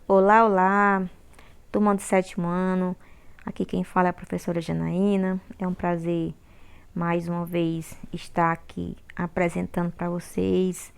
Olá, olá, turma do sétimo ano. Aqui quem fala é a professora Janaína. É um prazer mais uma vez estar aqui apresentando para vocês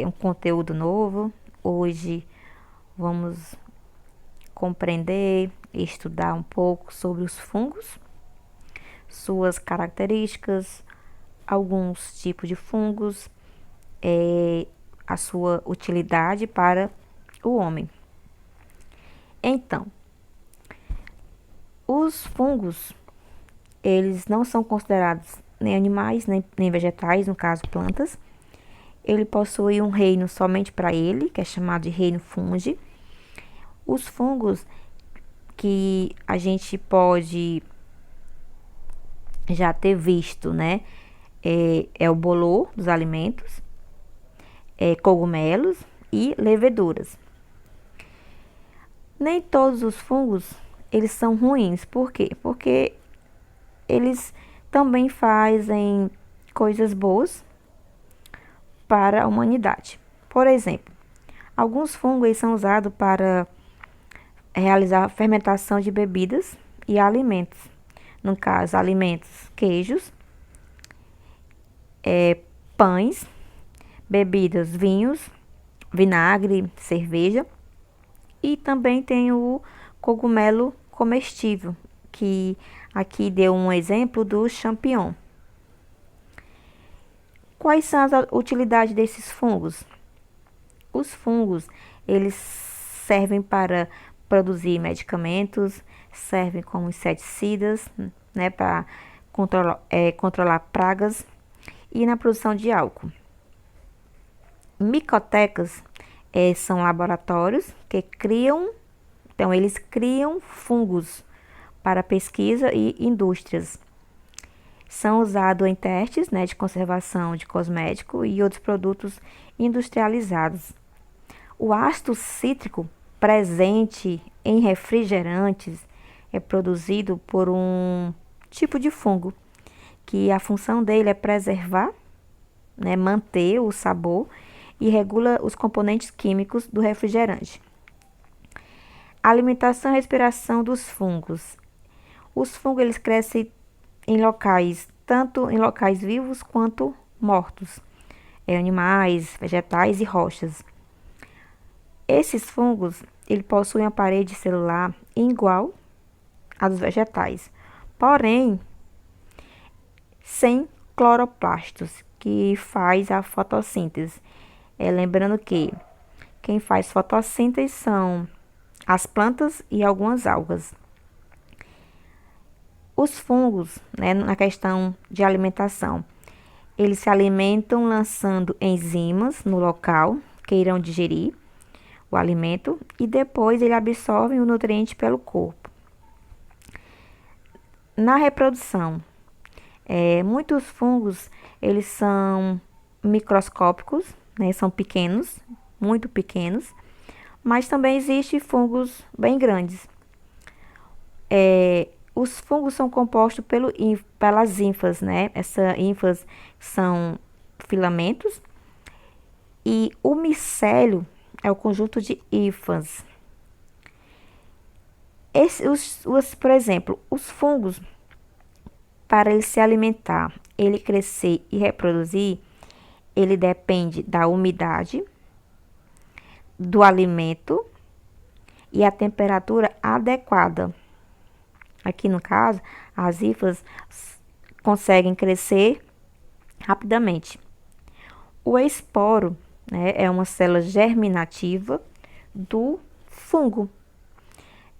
um conteúdo novo. Hoje vamos compreender e estudar um pouco sobre os fungos, suas características, alguns tipos de fungos, a sua utilidade para o homem. Então, os fungos, eles não são considerados nem animais, nem vegetais, no caso plantas. Ele possui um reino somente para ele, que é chamado de reino fungi. Os fungos que a gente pode já ter visto, né? É o bolor dos alimentos, cogumelos e leveduras. Nem todos os fungos, eles são ruins. Por quê? Porque eles também fazem coisas boas para a humanidade. Por exemplo, alguns fungos são usados para realizar fermentação de bebidas e alimentos. No caso, alimentos, queijos, pães, bebidas, vinhos, vinagre, cerveja. E também tem o cogumelo comestível, que aqui deu um exemplo do champignon. Quais são as utilidades desses fungos? Os fungos, eles servem para produzir medicamentos, servem como inseticidas, né, para controlar pragas e na produção de álcool. Micotecas são laboratórios que eles criam fungos para pesquisa e indústrias. São usados em testes, né, de conservação de cosméticos e outros produtos industrializados. O ácido cítrico presente em refrigerantes é produzido por um tipo de fungo, que a função dele é preservar, né, manter o sabor e regula os componentes químicos do refrigerante. Alimentação e respiração dos fungos. Os fungos eles crescem em locais, tanto em locais vivos quanto mortos, animais, vegetais e rochas. Esses fungos, ele possuem uma parede celular igual à dos vegetais, porém sem cloroplastos, que faz a fotossíntese. Lembrando que quem faz fotossíntese são as plantas e algumas algas. Os fungos, né, na questão de alimentação, eles se alimentam lançando enzimas no local que irão digerir o alimento e depois ele absorvem o nutriente pelo corpo. Na reprodução, muitos fungos eles são microscópicos, né, são pequenos, muito pequenos, mas também existem fungos bem grandes. Os fungos são compostos pelas ínfas, né? Essas ínfas são filamentos e o micélio é o conjunto de hifas. Por exemplo, os fungos, para ele se alimentar, ele crescer e reproduzir, ele depende da umidade, do alimento e a temperatura adequada. Aqui no caso, as hifas conseguem crescer rapidamente. O esporo, né, é uma célula germinativa do fungo.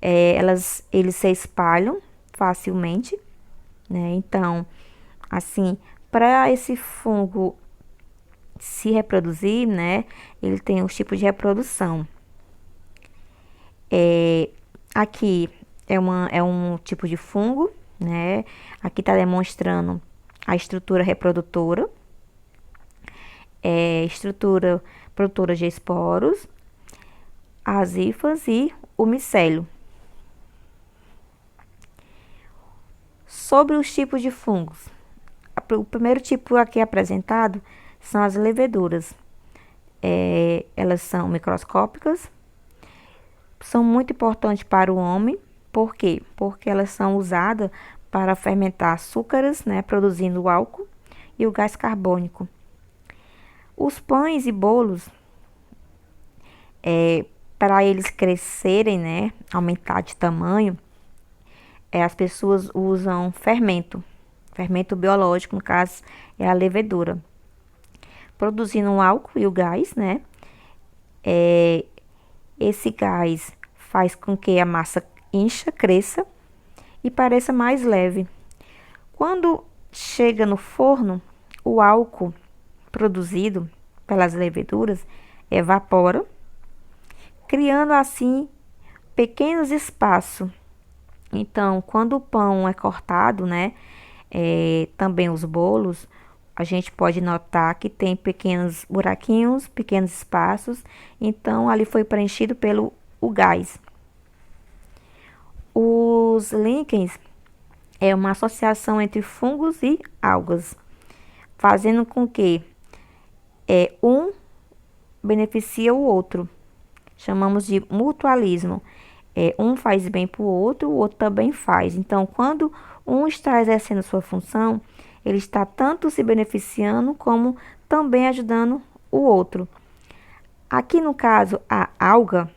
Eles se espalham facilmente, né? Então, assim, para esse fungo se reproduzir, né, ele tem os tipos de reprodução. Aqui é um tipo de fungo, né? Aqui está demonstrando a estrutura reprodutora, estrutura produtora de esporos, as hifas e o micélio. Sobre os tipos de fungos, o primeiro tipo aqui apresentado são as leveduras. Elas são microscópicas, são muito importantes para o homem. Por quê? Porque elas são usadas para fermentar açúcares, né, produzindo o álcool e o gás carbônico. Os pães e bolos, para eles crescerem, né, aumentar de tamanho, as pessoas usam fermento biológico, no caso é a levedura, produzindo o álcool e o gás, né? Esse gás faz com que a massa incha, cresça e pareça mais leve. Quando chega no forno, o álcool produzido pelas leveduras evapora, criando assim pequenos espaços. Então, quando o pão é cortado, né, também os bolos, a gente pode notar que tem pequenos buraquinhos, pequenos espaços. Então, ali foi preenchido pelo o gás. Os líquens é uma associação entre fungos e algas, fazendo com que um beneficie o outro. Chamamos de mutualismo. Um faz bem para o outro também faz. Então, quando um está exercendo sua função, ele está tanto se beneficiando como também ajudando o outro. Aqui no caso, a alga,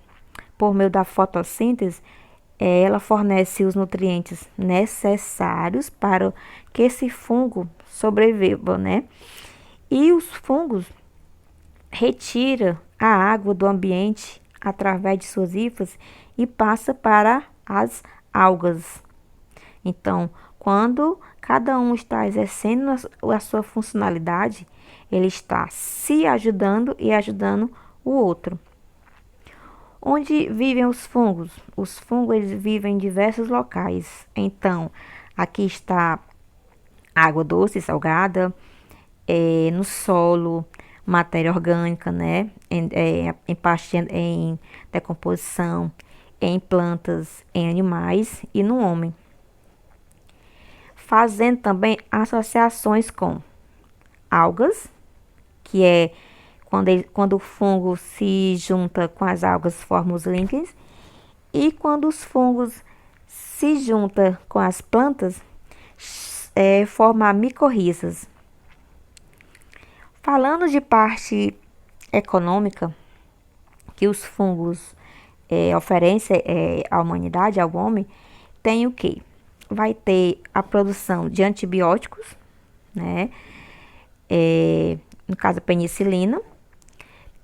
por meio da fotossíntese, ela fornece os nutrientes necessários para que esse fungo sobreviva, né? E os fungos retiram a água do ambiente através de suas hifas e passa para as algas. Então, quando cada um está exercendo a sua funcionalidade, ele está se ajudando e ajudando o outro. Onde vivem os fungos? Os fungos eles vivem em diversos locais. Então, aqui está água doce, salgada, no solo, matéria orgânica, né? Em decomposição, em plantas, em animais e no homem. Fazendo também associações com algas, que é quando o fungo se junta com as algas, forma os líquens. E quando os fungos se juntam com as plantas, forma micorrizas. Falando de parte econômica, que os fungos oferecem à humanidade, ao homem, tem o quê? Vai ter a produção de antibióticos, né? No caso, a penicilina.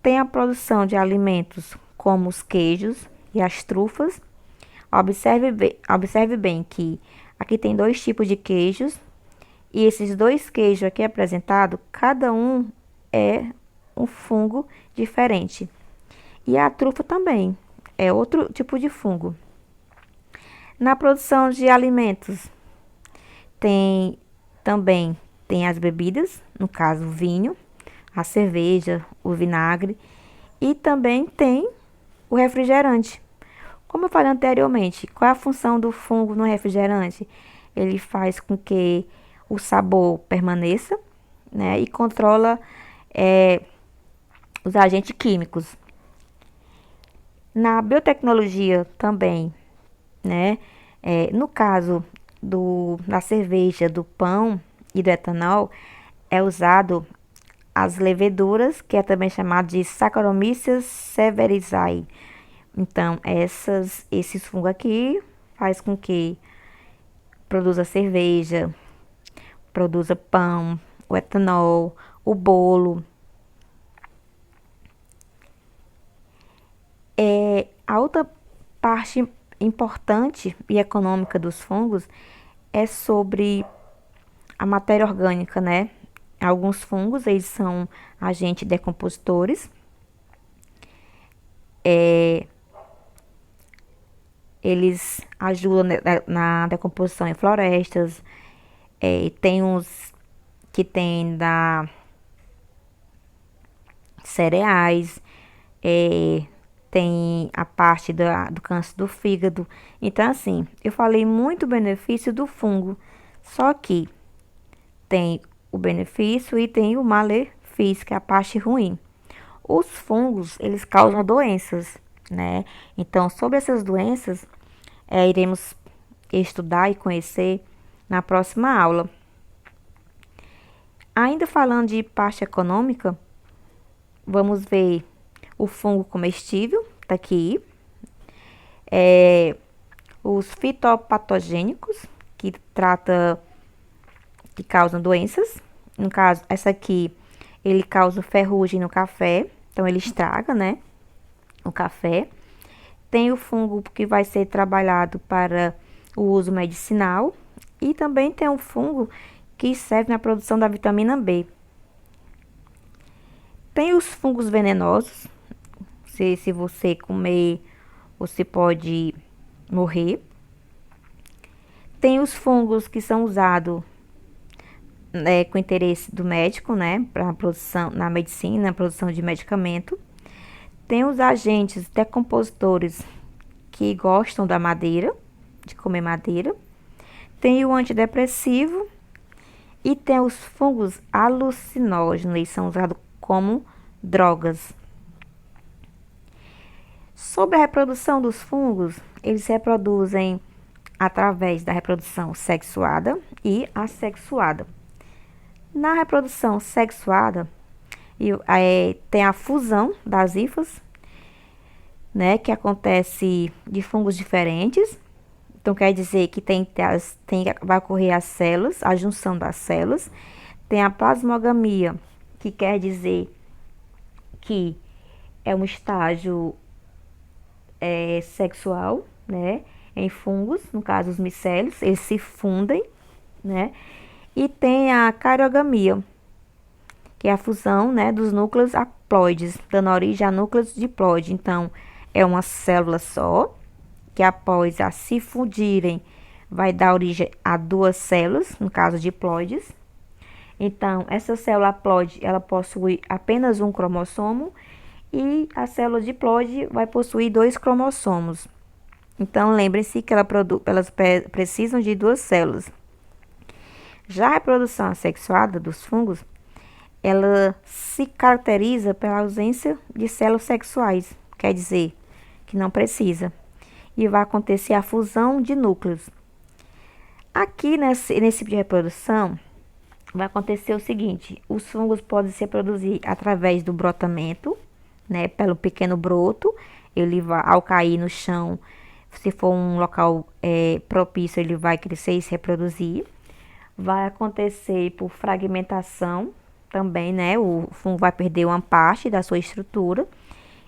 Tem a produção de alimentos como os queijos e as trufas. Observe bem que aqui tem 2 tipos de queijos. E esses 2 queijos aqui apresentados, cada um é um fungo diferente. E a trufa também é outro tipo de fungo. Na produção de alimentos, também tem as bebidas, no caso o vinho, a cerveja, o vinagre, e também tem o refrigerante. Como eu falei anteriormente, qual é a função do fungo no refrigerante? Ele faz com que o sabor permaneça, né, e controla os agentes químicos. Na biotecnologia também, né, no caso da cerveja, do pão e do etanol, é usado as leveduras, que é também chamado de Saccharomyces cerevisiae. Então, esses fungos aqui faz com que produza cerveja, produza pão, o etanol, o bolo. A outra parte importante e econômica dos fungos é sobre a matéria orgânica, né? Alguns fungos, eles são agentes decompositores. Eles ajudam na decomposição em florestas. Tem uns que tem da cereais. Tem a parte do câncer do fígado. Então, assim, eu falei muito benefício do fungo. Só que tem o benefício e tem o malefício, que é a parte ruim. Os fungos, eles causam doenças. né? Então, sobre essas doenças, iremos estudar e conhecer na próxima aula. Ainda falando de parte econômica, vamos ver o fungo comestível, tá aqui. Os fitopatogênicos, que causam doenças. No caso, essa aqui, ele causa ferrugem no café, então ele estraga, né, o café. Tem o fungo que vai ser trabalhado para o uso medicinal e também tem um fungo que serve na produção da vitamina B. Tem os fungos venenosos, se você comer, você pode morrer. Tem os fungos que são usados com interesse do médico, né, para produção na medicina, na produção de medicamento. Tem os agentes decompositores que gostam da madeira, de comer madeira. Tem o antidepressivo e tem os fungos alucinógenos, eles são usados como drogas. Sobre a reprodução dos fungos, eles se reproduzem através da reprodução sexuada e assexuada. Na reprodução sexuada, tem a fusão das hifas, né, que acontece de fungos diferentes. Então, quer dizer que vai ocorrer as células, a junção das células. Tem a plasmogamia, que quer dizer que é um estágio sexual, né, em fungos, no caso os micélios, eles se fundem, né. E tem a cariogamia, que é a fusão, né, dos núcleos haploides, dando origem a núcleos diploide. Então, é uma célula só, que após a se fundirem, vai dar origem a duas células, no caso diploides. Então, essa célula haploide, ela possui apenas um cromossomo e a célula diploide vai possuir dois cromossomos. Então, lembrem-se que elas precisam de duas células. Já a reprodução assexuada dos fungos, ela se caracteriza pela ausência de células sexuais, quer dizer, que não precisa. E vai acontecer a fusão de núcleos. Aqui nesse tipo de reprodução, vai acontecer o seguinte: os fungos podem se reproduzir através do brotamento, né, pelo pequeno broto. Ele vai, ao cair no chão, se for um local propício, ele vai crescer e se reproduzir. Vai acontecer por fragmentação também, né? O fungo vai perder uma parte da sua estrutura,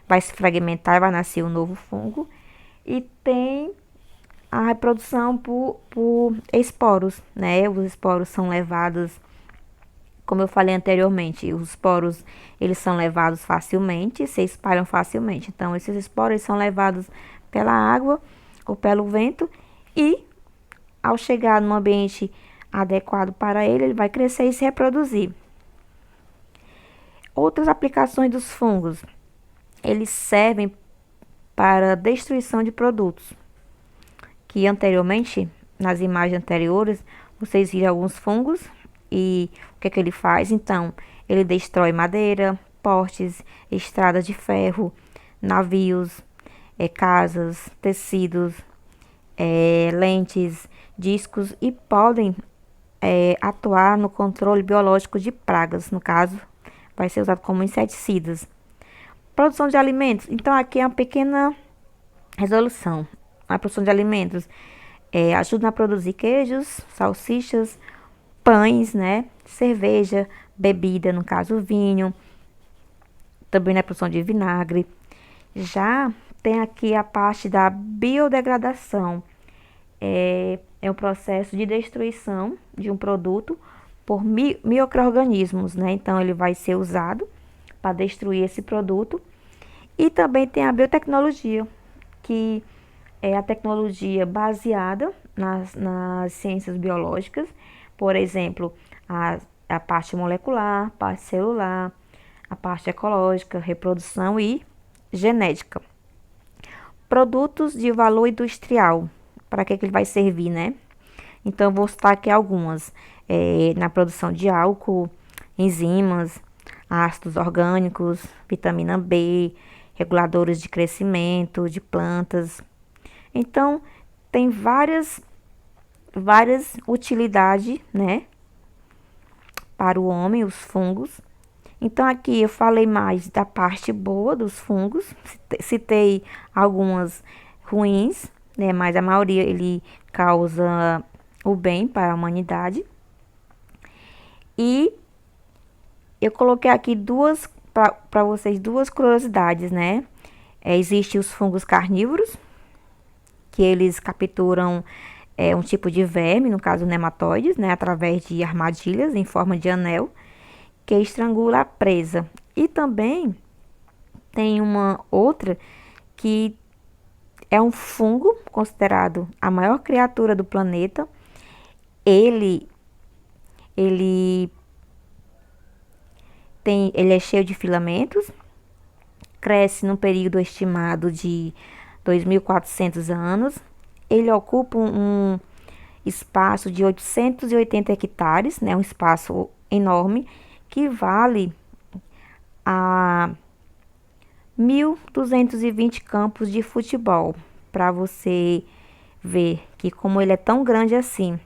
vai se fragmentar e vai nascer um novo fungo. E tem a reprodução por esporos, né? Os esporos são levados, como eu falei anteriormente, os esporos, eles são levados facilmente, se espalham facilmente. Então, esses esporos eles são levados pela água ou pelo vento e, ao chegar num ambiente adequado para ele, ele vai crescer e se reproduzir. Outras aplicações dos fungos, eles servem para destruição de produtos, que anteriormente, nas imagens anteriores, vocês viram alguns fungos e o que é que ele faz? Então, ele destrói madeira, postes, estradas de ferro, navios, casas, tecidos, lentes, discos e podem atuar no controle biológico de pragas, no caso, vai ser usado como inseticidas. Produção de alimentos, então aqui é uma pequena resolução. A produção de alimentos ajuda a produzir queijos, salsichas, pães, né, cerveja, bebida, no caso vinho, também na produção de vinagre. Já tem aqui a parte da biodegradação. É um processo de destruição de um produto por micro-organismos, né? Então, ele vai ser usado para destruir esse produto. E também tem a biotecnologia, que é a tecnologia baseada nas ciências biológicas, por exemplo, a parte molecular, a parte celular, a parte ecológica, reprodução e genética. Produtos de valor industrial. Para que ele vai servir, né? Então, eu vou citar aqui algumas. Na produção de álcool, enzimas, ácidos orgânicos, vitamina B, reguladores de crescimento de plantas. Então, tem várias utilidades, né, para o homem, os fungos. Então, aqui eu falei mais da parte boa dos fungos, citei algumas ruins, né, mas a maioria ele causa o bem para a humanidade. E eu coloquei aqui para vocês duas curiosidades, né? Existem os fungos carnívoros, que eles capturam um tipo de verme, no caso nematóides, né, através de armadilhas em forma de anel, que estrangula a presa. E também tem uma outra que é um fungo considerado a maior criatura do planeta. Ele ele é cheio de filamentos, cresce num período estimado de 2.400 anos. Ele ocupa um espaço de 880 hectares, né, um espaço enorme, que vale a 1.220 campos de futebol, para você ver que como ele é tão grande assim.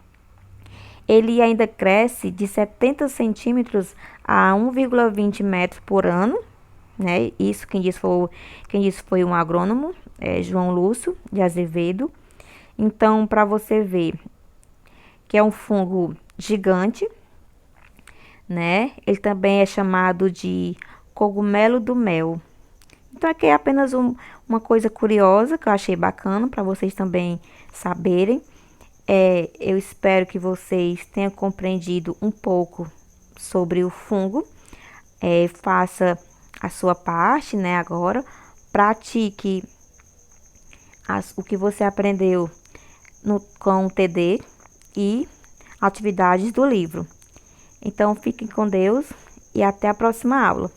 Ele ainda cresce de 70 centímetros a 1,20 metros por ano, né? Isso quem disse foi um agrônomo, João Lúcio de Azevedo. Então, para você ver que é um fungo gigante, né? Ele também é chamado de cogumelo do mel. Então, aqui é apenas uma coisa curiosa que eu achei bacana para vocês também saberem. Eu espero que vocês tenham compreendido um pouco sobre o fungo. Faça a sua parte, né? Agora, pratique o que você aprendeu com o TD e atividades do livro. Então, fiquem com Deus e até a próxima aula.